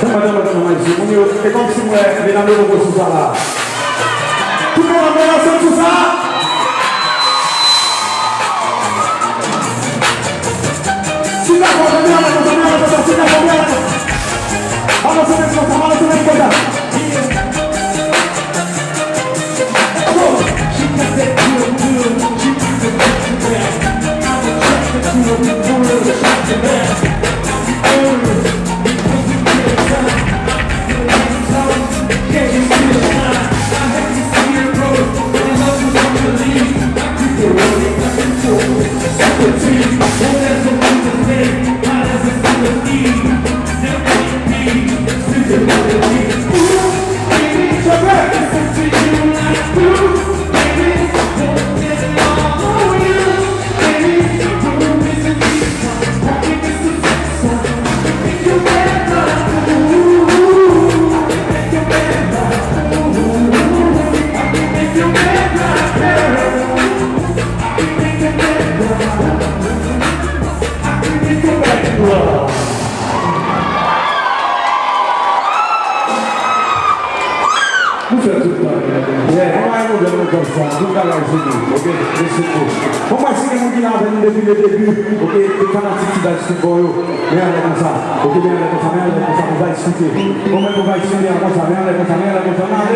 Toma mais um. É como se mulher vem na minha bolsa usar lá. Tu não vai melhor sem usar? Se dá conta, minha mãe, se dá conta, minha mãe. Fala sobre isso, fala sobre isso, conta. She got that good, she got that back. I'm attracted to a Vamos mais seguir muito nada no début, porque tem fanatique da discussão, merda com ça, porque merda com ça, on va expliquer. Como é que vai expliquer a nossa merda com ça, nada?